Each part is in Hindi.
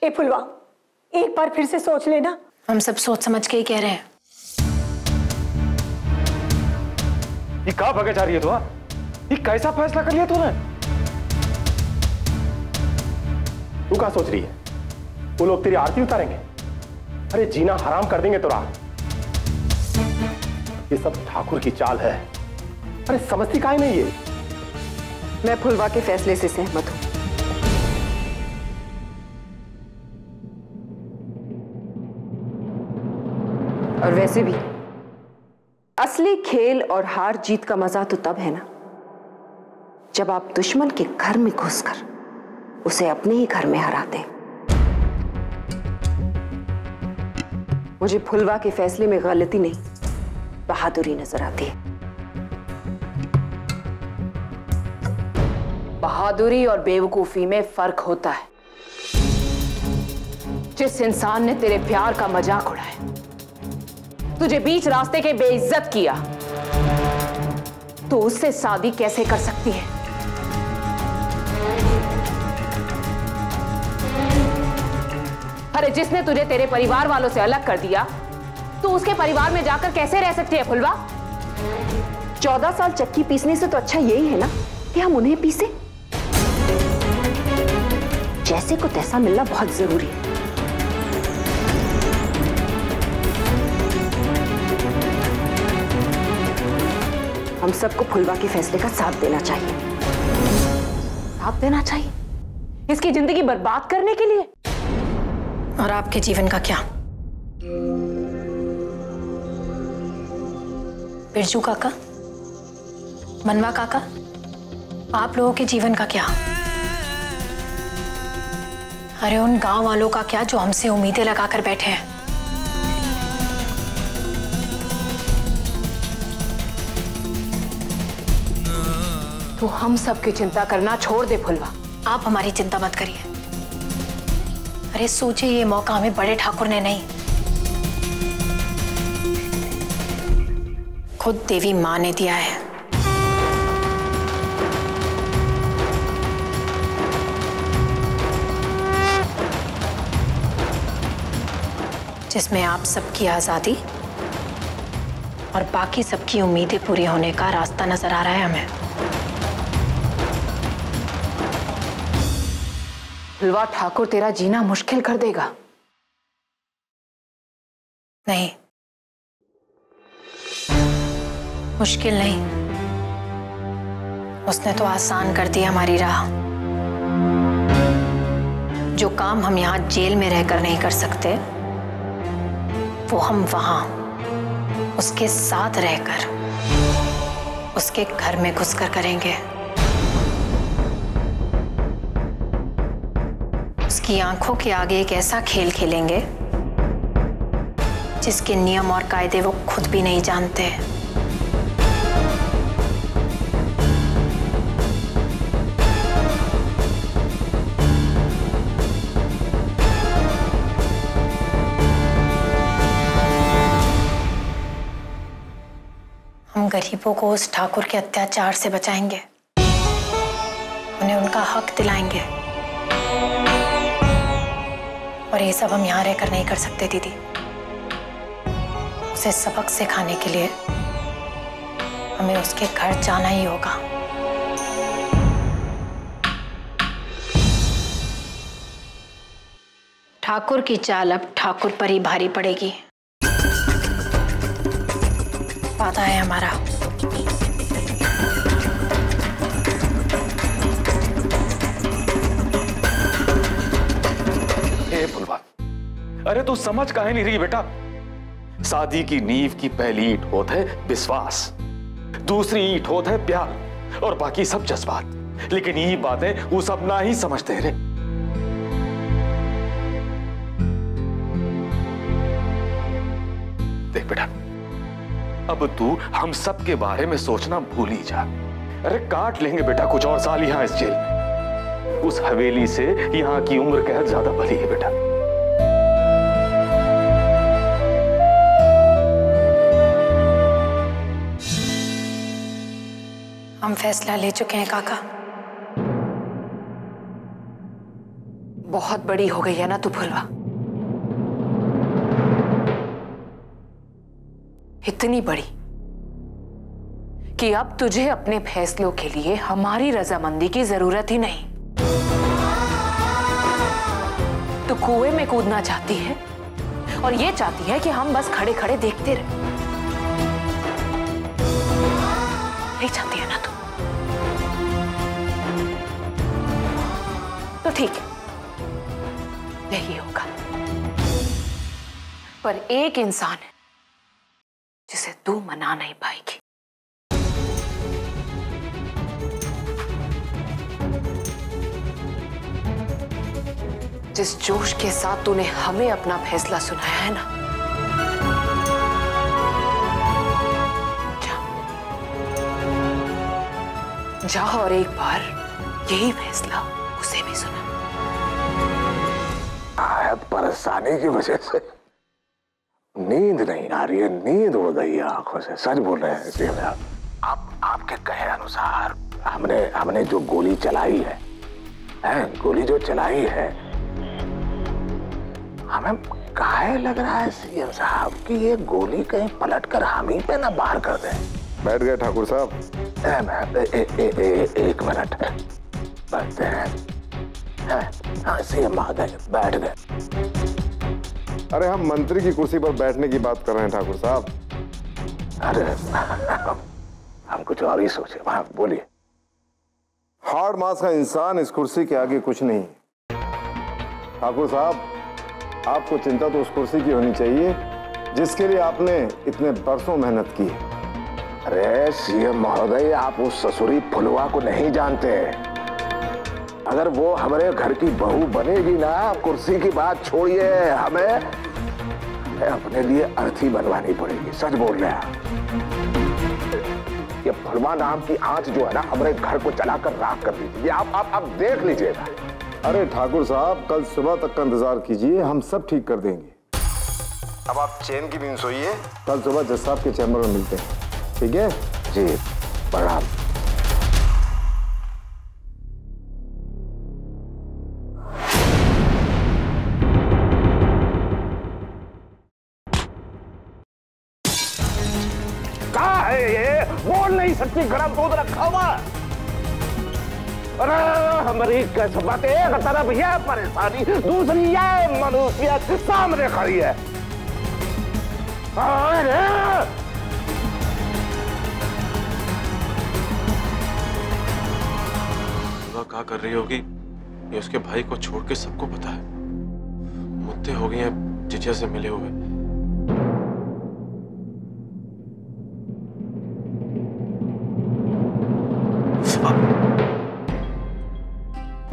ए फुलवा, एक बार फिर से सोच लेना। हम सब सोच समझ के ही कह रहे हैं। ये कहाँ भागे जा रही है तू? ये कैसा फैसला कर लिया तूने? तू क्या सोच रही है? वो लोग तेरी आरती उतारेंगे? अरे जीना हराम कर देंगे तोरा। ये सब ठाकुर की चाल है। अरे समझती काहे नहीं ये? मैं फुलवा के फैसले से सहमत हूं। और वैसे भी असली खेल और हार जीत का मजा तो तब है ना, जब आप दुश्मन के घर में घुसकर उसे अपने ही घर में हराते हैं। मुझे फुलवा के फैसले में गलती नहीं, बहादुरी नजर आती है। बहादुरी और बेवकूफी में फर्क होता है। जिस इंसान ने तेरे प्यार का मजाक उड़ाया, तुझे बीच रास्ते के बेइज्जत किया, तो उससे शादी कैसे कर सकती है? अरे जिसने तुझे तेरे परिवार वालों से अलग कर दिया, तो उसके परिवार में जाकर कैसे रह सकती है फुलवा? 14 साल चक्की पीसने से तो अच्छा यही है ना कि हम उन्हें पीसे। जैसे को तैसा मिलना बहुत जरूरी है। हम सबको फुलवा के फैसले का साथ देना चाहिए। साथ देना चाहिए इसकी जिंदगी बर्बाद करने के लिए। और आपके जीवन का क्या? बिरजू काका, मनवा काका, आप लोगों के जीवन का क्या? अरे उन गांव वालों का क्या जो हमसे उम्मीदें लगाकर बैठे हैं? तो हम सबकी चिंता करना छोड़ दे फुलवा। आप हमारी चिंता मत करिए। अरे सोचिए, ये मौका हमें बड़े ठाकुर ने नहीं, खुद देवी मां ने दिया है। जिसमें आप सबकी आजादी और बाकी सबकी उम्मीदें पूरी होने का रास्ता नजर आ रहा है हमें। फुलवा, ठाकुर तेरा जीना मुश्किल कर देगा। नहीं, मुश्किल नहीं, उसने तो आसान कर दी हमारी राह। जो काम हम यहां जेल में रहकर नहीं कर सकते, वो हम वहां उसके साथ रहकर उसके घर में घुसकर करेंगे। उसकी आंखों के आगे एक ऐसा खेल खेलेंगे जिसके नियम और कायदे वो खुद भी नहीं जानते। हम गरीबों को उस ठाकुर के अत्याचार से बचाएंगे, उन्हें उनका हक दिलाएंगे। और ये सब हम यहां रहकर नहीं कर सकते दीदी। उसे सबक सिखाने के लिए हमें उसके घर जाना ही होगा। ठाकुर की चाल अब ठाकुर पर ही भारी पड़ेगी। वादा है हमारा। ए फुलवा, अरे तू समझ काहे नहीं रही बेटा? शादी की नींव की पहली ईंट होता है विश्वास, दूसरी ईंट होता है प्यार, और बाकी सब जज्बात। लेकिन ये बातें वो सब ना ही समझते रे। देख बेटा, अब तू हम सब के बारे में सोचना भूल ही जा। अरे काट लेंगे बेटा कुछ और साल यहाँ इस जेल में। उस हवेली से यहाँ की उम्र कैद ज्यादा भली है बेटा। हम फैसला ले चुके हैं काका। बहुत बड़ी हो गई है ना तू फुलवा, इतनी बड़ी कि अब तुझे अपने फैसलों के लिए हमारी रजामंदी की जरूरत ही नहीं। तू कुएं में कूदना चाहती है और ये चाहती है कि हम बस खड़े खड़े देखते रहे। नहीं चाहती है ना तू? तो ठीक है, यही होगा। पर एक इंसान है जिसे तू मना नहीं पाएगी। जिस जोश के साथ तूने हमें अपना फैसला सुनाया है ना, जा और एक बार यही फैसला उसे भी सुना। परेशानी की वजह से नींद नहीं आ रही है, नींद उड़ गई है आंखों से। सच बोल रहे हैं जी भैया। आपके कहे अनुसार हमने जो गोली चलाई है, गोली जो चलाई है, हमें काहे लग रहा है सीएम साहब कि ये गोली कहीं पलट कर हम ही पे ना बाहर कर दे। बैठ गए ठाकुर साहब? एक मिनट बैठते हैं। हाँ सीएम आ गए, बैठ गए। अरे हम मंत्री की कुर्सी पर बैठने की बात कर रहे हैं ठाकुर साहब। अरे हम कुछ और ही सोचे। हाँ बोलिए। हार्ड मास का इंसान इस कुर्सी के आगे कुछ नहीं। ठाकुर साहब, आपको चिंता तो उस कुर्सी की होनी चाहिए जिसके लिए आपने इतने बरसों मेहनत की। अरे सीएम महोदय, आप उस ससुरी फुलवा को नहीं जानते। अगर वो हमारे घर की बहू बनेगी ना, कुर्सी की बात छोड़िए, हमें अपने लिए अर्थी बनवानी पड़ेगी। सच बोल रहे हैं। ये फुलवा नाम की आंच जो है ना, हमारे घर को जलाकर राख कर दीजिए। आप देख लीजिएगा। अरे ठाकुर साहब, कल सुबह तक का इंतजार कीजिए, हम सब ठीक कर देंगे। अब आप चैन की नींद सोइए, कल सुबह जज साहब के चैम्बर में मिलते हैं, ठीक है? जी प्रणाम। कहाँ है ये? बोल नहीं सकती, गरम दूध रखा हुआ। अरे हमारी किस्मत एक तरफ यह परेशानी, दूसरी यह मनुष्यत सामने खड़ी है। क्या कर रही होगी? ये उसके भाई को छोड़ के सबको पता है। मुद्दे हो गए हैं जिजिया से मिले हुए।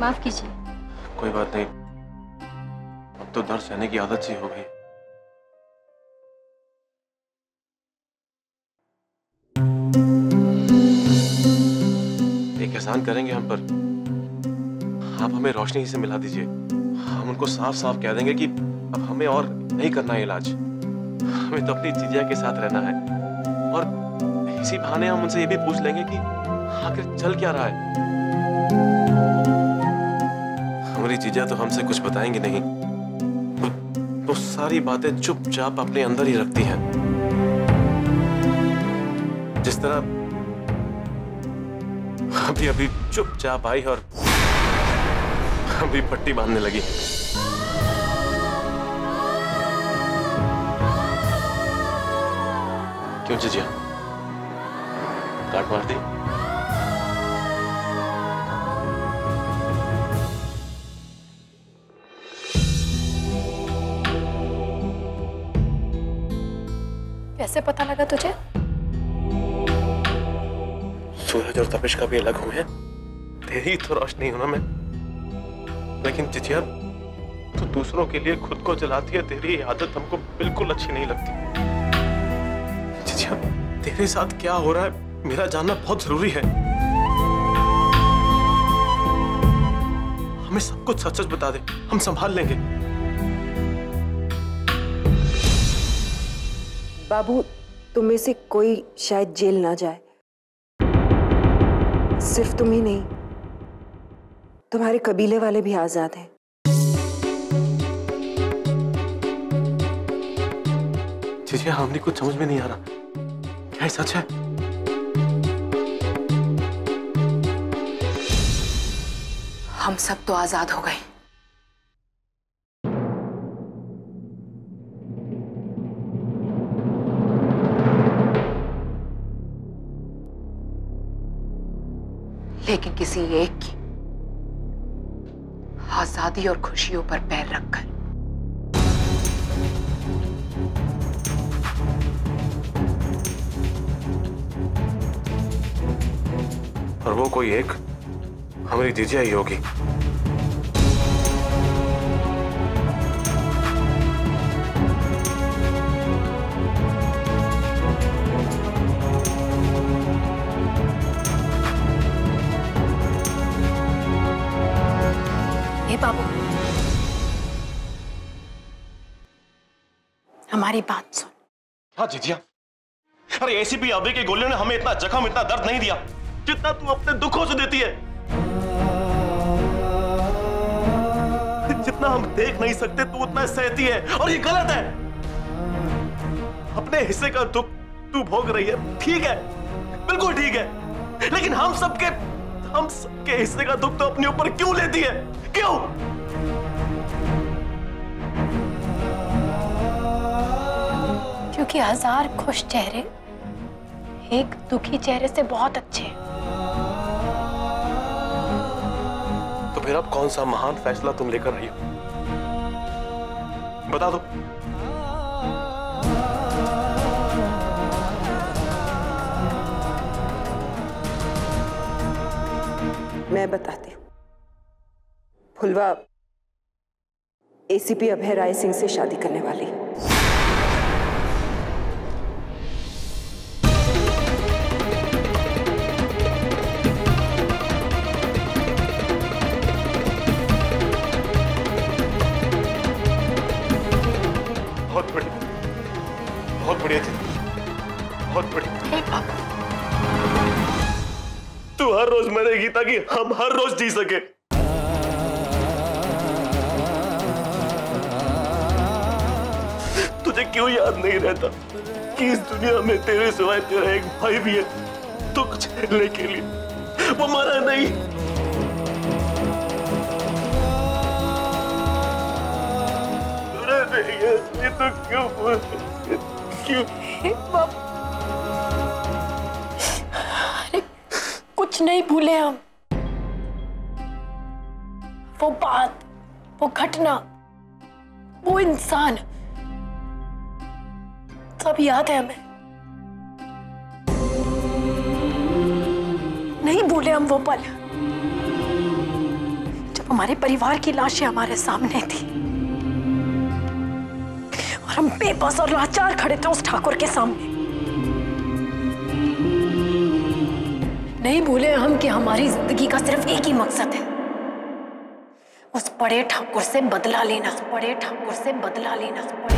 माफ कीजिए। कोई बात नहीं, अब तो दर्द सहने की आदत सी हो गई। एक एहसान करेंगे हम पर, आप हमें रोशनी से मिला दीजिए। हम उनको साफ साफ कह देंगे कि अब हमें और नहीं करना है इलाज, हमें तो अपनी जीजिया के साथ रहना है। और इसी बहाने हम उनसे ये भी पूछ लेंगे कि आखिर चल क्या रहा है। हमारी जीजा तो हमसे कुछ बताएंगी नहीं, तो सारी बातें चुपचाप अपने अंदर ही रखती हैं। जिस तरह अभी अभी चुपचाप आई और अभी पट्टी बांधने लगी। क्यों जीजा, काट मार दी? कैसे पता लगा तुझे? सूरज और तपिश का भी अलग हुए हैं, तेरी तो रोशनी हूं ना मैं। लेकिन चिचिया, तो दूसरों के लिए खुद को जलाती है, तेरी ये आदत हमको बिल्कुल अच्छी नहीं लगती। चिचिया, तेरे साथ क्या हो रहा है मेरा जानना बहुत जरूरी है। हमें सब कुछ सच सच बता दे, हम संभाल लेंगे। बाबू, तुम में से कोई शायद जेल ना जाए। सिर्फ तुम ही नहीं, तुम्हारे कबीले वाले भी आजाद हैं। जीजा हमने कुछ समझ में नहीं आ रहा, क्या सच है? हम सब तो आजाद हो गए, लेकिन किसी एक की आजादी और खुशियों पर पैर रखकर। और वो कोई एक हमारी जीजिया ही होगी। बाबू, हमारी बात सुन। हाँ जीजिया, अरे एसीपी अभय के गोलियों ने हमें इतना जख्म, इतना दर्द नहीं दिया जितना तू अपने दुखों से देती है। जितना हम देख नहीं सकते तू उतना सहती है, और ये गलत है। अपने हिस्से का दुख तू भोग रही है, ठीक है, बिल्कुल ठीक है, लेकिन हम सबके हिस्से का दुख तो अपने ऊपर क्यों लेती है? क्यों? क्योंकि 1000 खुश चेहरे एक दुखी चेहरे से बहुत अच्छे हैं। तो फिर अब कौन सा महान फैसला तुम लेकर रही हो? बता दो। मैं बताती हूँ। फुलवा एसीपी अभय राय सिंह से शादी करने वाली है। बहुत बढ़िया, बहुत बढ़िया थी, बहुत बढ़िया। तू हर रोज मरेगी ताकि हम हर रोज जी सके। तुझे क्यों याद नहीं रहता कि इस दुनिया में तेरे सिवाय तेरा एक भाई भी है दुख झेलने के लिए, वो मरा नहीं। ये तो क्यों क्यों? अरे कुछ नहीं भूले हम। वो बात, वो घटना, वो इंसान सब याद है हमें। नहीं भूले हम वो पल जब हमारे परिवार की लाशें हमारे सामने थी और हम बेबस और लाचार खड़े थे उस ठाकुर के सामने। नहीं भूले हम कि हमारी जिंदगी का सिर्फ एक ही मकसद है, उस बड़े ठाकुर से बदला लेना, उस बड़े ठाकुर से बदला लेना।